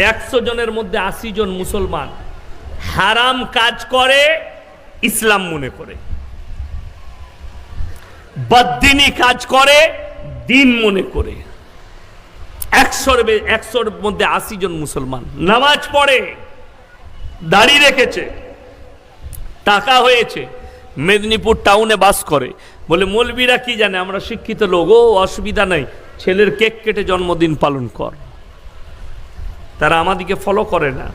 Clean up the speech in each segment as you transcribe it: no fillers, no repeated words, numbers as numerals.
100 জনের মধ্যে 80 জন মুসলমান হারাম কাজ করে ইসলাম মনে করে, বদ্দিনী কাজ করে দিন মনে করে। 100-র মধ্যে 80 জন মুসলমান নামাজ পড়ে, দাড়ি রেখেছে, টাকা হয়েছে, মেদিনীপুর টাউনে বাস করে। বলে মৌলবীরা কি জানে, আমরা শিক্ষিত লোক, ও অসুবিধা নাই, ছেলের কেক কেটে জন্মদিন পালন কর। তারা আমাদিকে ফলো করে না,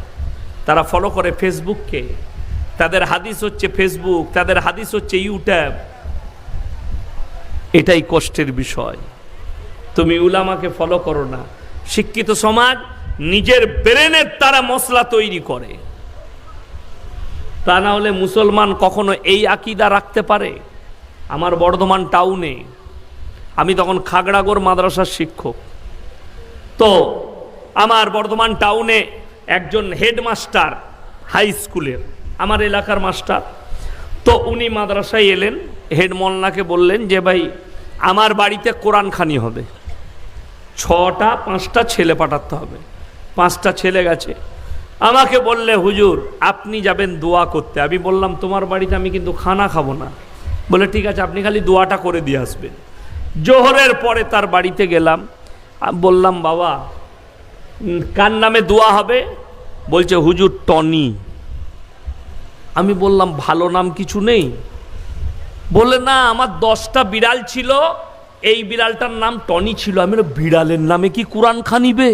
তারা ফলো করে ফেসবুককে। তাদের হাদিস হচ্ছে ফেসবুক, তাদের হাদিস হচ্ছে ইউটিউব। এটাই কষ্টের বিষয়। তুমি উলামাকে ফলো করো না। শিক্ষিত সমাজ নিজের ব্রেনের তারা মশলা তৈরি করে, তা না হলে মুসলমান কখনো এই আকীদা রাখতে পারে? আমার বর্ধমান টাউনে, আমি তখন খাগড়াগড় মাদ্রাসার শিক্ষক, তো আমার বর্ধমান টাউনে একজন হেডমাস্টার, হাই স্কুলের, আমার এলাকার মাস্টার, তো উনি মাদ্রাসায় এলেন, হেড মোল্লাকে বললেন যে ভাই আমার বাড়িতে কোরআন খানি হবে, 5টা ছেলে পাঠাতে হবে। 5টা ছেলে গেছে, আমাকে বললে হুজুর আপনি যাবেন দোয়া করতে। আমি বললাম তোমার বাড়িতে আমি কিন্তু খানা খাবো না। বলে ঠিক আছে, আপনি খালি দোয়াটা করে দিয়ে আসবেন। জোহরের পরে তার বাড়িতে গেলাম, বললাম বাবা কার নামে দোয়া হবে? বলছে হুজুর টনি। আমি বললাম ভালো নাম কিছু নেই? বলে না, আমার 10টা বিড়াল ছিল, এই বিড়ালটার নাম টনি ছিল। আমি বিড়ালের নামে কি কোরআন খানিবে?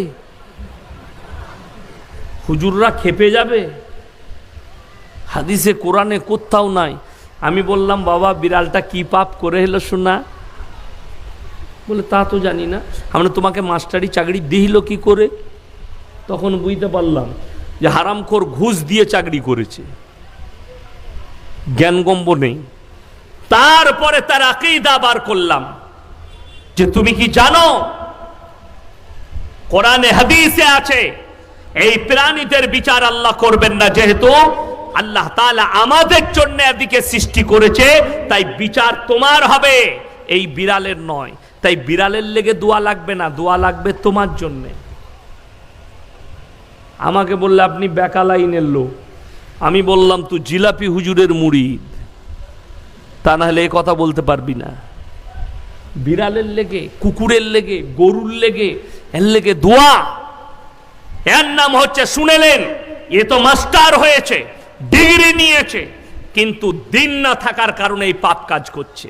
হুজুররা খেপে যাবে, হাদিসে কোরআনে কোথাও নাই। আমি বললাম বাবা বিড়ালটা কি পাপ করে এলো শোনা? বলে তা তো জানি না। আমরা তোমাকে মাস্টারি চাকরি দিল কি করে? তখন বুঝতে পারলাম যে হারামখোর ঘুষ দিয়ে চাকরি করেছে, জ্ঞানগম্য নেই। তারপরে তার আকীদা বার করলাম যে তুমি কি জানো কোরআনে হাদিসে আছে এই প্রাণীদের বিচার আল্লাহ করবেন না, যেহেতু আল্লাহ তাআলা আমাদের জন্য এদিকে সৃষ্টি করেছে, তাই বিচার তোমার হবে, এই বিড়ালের নয়। তাই বিড়ালের লেগে দোয়া লাগবে না, দোয়া লাগবে তোমার জন্যে। আমাকে বললে আপনি বেকা লাইনের লোক। আমি বললাম তুই জিলাপি হুজুরের মুরিদ, তা না হলে এই কথা বলতে পারবি না। বিড়ালের লেগে, কুকুরের লেগে, গরুর লেগে, এর লেগে দোয়া, এর নাম হচ্ছে শুনেলেন এ তো মাস্টার হয়েছে, ডিগ্রি নিয়েছে, কিন্তু দিন না থাকার কারণে এই পাপ কাজ করছে।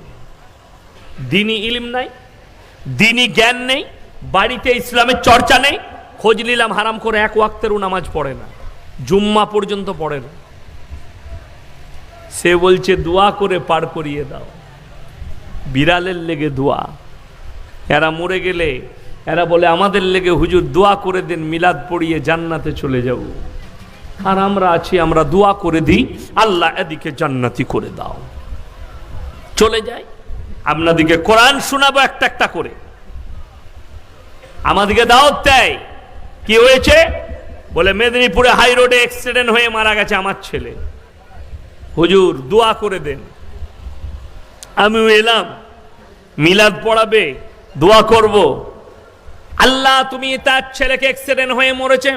দিনী ইলম নাই, দিনী জ্ঞান নেই, বাড়িতে ইসলামের চর্চা নেই। খোঁজ নিলাম হারাম করে 1 ওয়াক্তেরও নামাজ পড়ে না, জুম্মা পর্যন্ত পড়ে না। সে বলছে দোয়া করে পার করিয়ে দাও। বিড়ালের লেগে দোয়া। এরা মরে গেলে এরা বলে আমাদের লেগে হুজুর দোয়া করে দেন, মিলাদ পড়িয়ে জান্নাতে চলে যাব। আর আমরা আছি, আমরা দোয়া করে দিই আল্লাহ এদিকে জান্নাতি করে দাও, চলে যাই। আপনাদিকে কোরআন শোনাবো একটা একটা করে, আমাদিকে দাওয়াত দেয়। কি হয়েছে? বলে মেদিনীপুরে হাই রোডে অ্যাক্সিডেন্ট হয়ে মারা গেছে আমার ছেলে, হুজুর দোয়া করে দেন। আমিও এলাম, মিলাদ পড়াবে, দোয়া করব। আল্লাহ তুমি তার ছেলেকে অ্যাক্সিডেন্ট হয়ে মরেছে,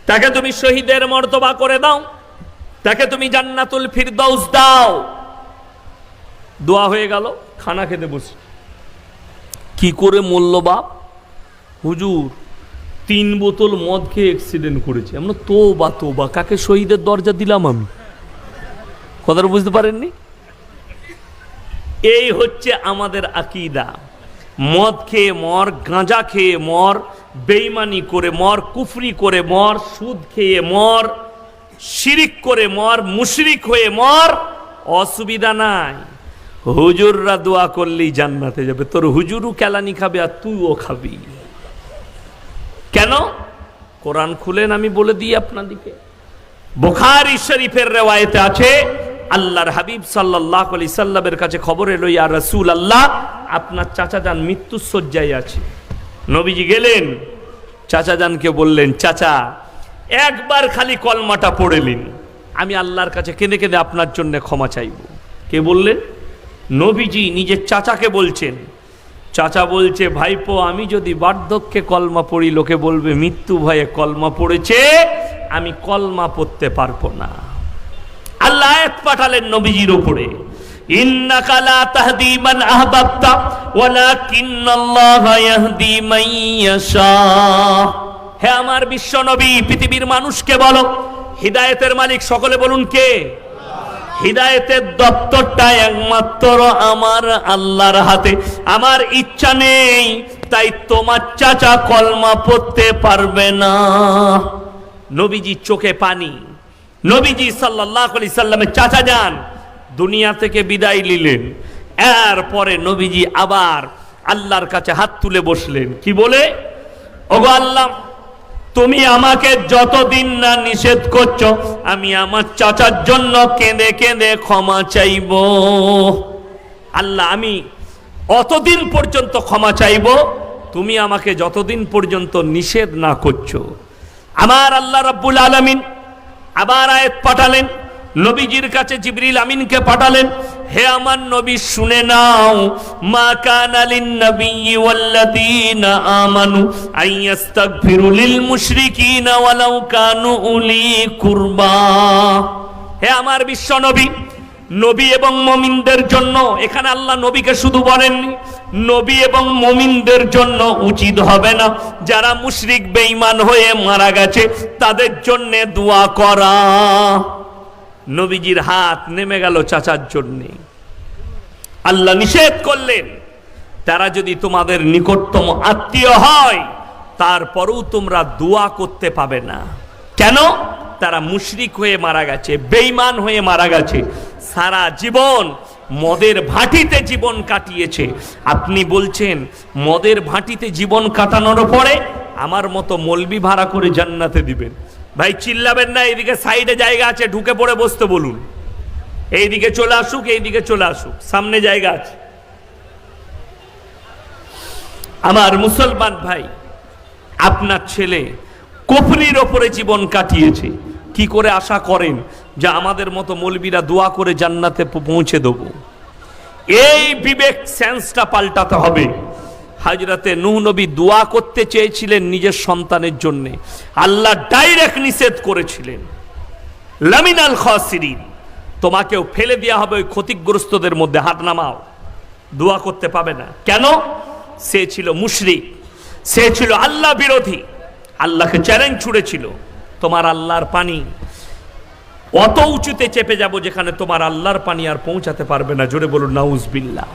তাকে তুমি শহীদের মর্তবা করে দাও, তাকে তুমি জান্নাতুল ফিরদাউস দাও। দোয়া হয়ে গেল, খানা খেতে বসে। কি করে মরল বাপ? হুজুর 3 বোতল মদ খেয়ে অ্যাক্সিডেন্ট করেছে। আমরা তোবা তোবা, কাকে শহীদের দরজা দিলাম আমি? কথাটা বুঝতে পারেননি? এই হচ্ছে আমাদের আকীদা। মদ খেয়ে মর, গাঁজা খেয়ে মর, বেঈমানি করে মর, কুফরি করে মর, সুদ খেয়ে মর, শিরিক করে মর, মুশরিক হয়ে মর, অসুবিধা নাই। হুজুররা দোয়া করলেই জান্নাতে যাবে। তোর হুজুরও কেলানি খাবে আর তুইও খাবি। কেন? কোরআন খুলেন, আমি বলে দিই আপনাদিকে। বুখারী শরীফের রিওয়ায়েতে আছে, আল্লাহর হাবিব সাল্লাল্লাহু আলাইহি সাল্লামের কাছে খবর এলো, ইয়া রাসূলুল্লাহ আপনার চাচাজান মৃত্যুশয্যায় আছে। নবীজি গেলেন, চাচাজানকে বললেন, চাচা একবার খালি কলমাটা পড়ে নিন, আমি আল্লাহর কাছে কেঁদে কেঁদে আপনার জন্য ক্ষমা চাইব। কে বললেন? নবীজি নিজের চাচাকে বলছেন। চাচা বলছে, ভাইপো আমি যদি বার্ধক্যে কলমা পড়ি লোকে বলবে মৃত্যু ভয়ে কলমা পড়েছে, আমি কলমা পড়তে পারবো না। আল্লাহ আয়াত পাঠালেন নবীজির উপরে, ইন্নাকা লা তাহদি মান আহবাবতা ওয়ালাকিন্নাল্লাহা ইয়াহদি মান ইয়াশা। হে আমার বিশ্ব নবী, পৃথিবীর মানুষকে বলো হিদায়াতের মালিক সকলে বলুন কে? হিদায়াতের দপ্তরটা একমাত্র আমার আল্লাহর হাতে। আমার ইচ্ছা নেই তাই তোমার চাচা কলমা পড়তে পারবে না। নবীজি চোখে পানি। নবীজি সাল্লাল্লাহু আলাইহি সাল্লামের চাচা যান দুনিয়া থেকে বিদায় নিলেন। এরপরে নবীজি আবার আল্লাহর কাছে হাত তুলে বসলেন, কি বলে? ওগো আল্লাহ, তুমি আমাকে যতদিন না নিষেধ করছো আমি আমার চাচার জন্য কেঁদে কেঁদে ক্ষমা চাইব। আল্লাহ, আমি অতদিন পর্যন্ত ক্ষমা চাইব তুমি আমাকে যতদিন পর্যন্ত নিষেধ না করছো। আমার আল্লাহ রাব্বুল আলামিন আবার আয়াত পাঠালেন, নবীজির কাছে জিবরিল আমিনকে পাঠালেন, হে আমার নবী শুনে নাও, মা কানা লিন নাবিয়্যি ওয়াল্লাযীনা আমানু আইয়াস্তাগফিরু লিল মুশরিকিনা ওয়ালাউ কানু উলি কুরবা। হে আমার বিশ্ব নবী, নবী এবং মুমিনদের জন্য, এখানে আল্লাহ নবীকে শুধু বলেননি, নবী এবং মুমিনদের জন্য উচিত হবে না যারা মুশরিক বেঈমান হয়ে মারা গেছে তাদের জন্য দোয়া করা। নবীজির হাত নেমে গেল চাচার জন্যে। আল্লাহ নিষেধ করলেন, তারা যদি তোমাদের নিকটতম আত্মীয় হয় তারপরেও তোমরা দোয়া করতে পাবে না। কেন? তারা মুশরিক হয়ে মারা গেছে, বেঈমান হয়ে মারা গেছে, সারা জীবন মদের ভাটিতে জীবন কাটিয়েছে। আপনি বলছেন মদের ভাটিতে জীবন কাটানোর পরে আমার মতো মলবি ভাড়া করে জান্নাতে দিবেন? ভাই চিল্লাবেন না, এইদিকে সাইডে জায়গা আছে, ঢুকে পড়ে বসতে বলুন। এইদিকে চলে আসুক, এইদিকে চলে আসুক, সামনে জায়গা আছে। আমার মুসলমান ভাই, আপনার ছেলে কুফরির ওপরে জীবন কাটিয়েছে, কি করে আশা করেন যে আমাদের মতো মৌলবীরা দোয়া করে জান্নাতে পৌঁছে দেব? এই বিবেক সেন্সটা পাল্টাতে হবে। হযরতে নূহ নবী দোয়া করতে চেয়েছিলেন নিজের সন্তানের জন্য, আল্লাহ ডাইরেক্ট নিষেধ করেছিলেন, লামিনাল খাসিরিন, তোমাকেও ফেলে দেওয়া হবে ওই ক্ষতিগ্রস্তদের মধ্যে, হাত নামাও, দোয়া করতে পাবে না। কেন? সে ছিল মুশরিক, সে ছিল আল্লাহ বিরোধী, আল্লাহকে চ্যালেঞ্জ ছুড়েছিল, তোমার আল্লাহর পানি অত উঁচুতে চেপে যাব যেখানে তোমার আল্লাহর পানি আর পৌঁছাতে পারবে না। জোরে বলুন নাউজুবিল্লাহ।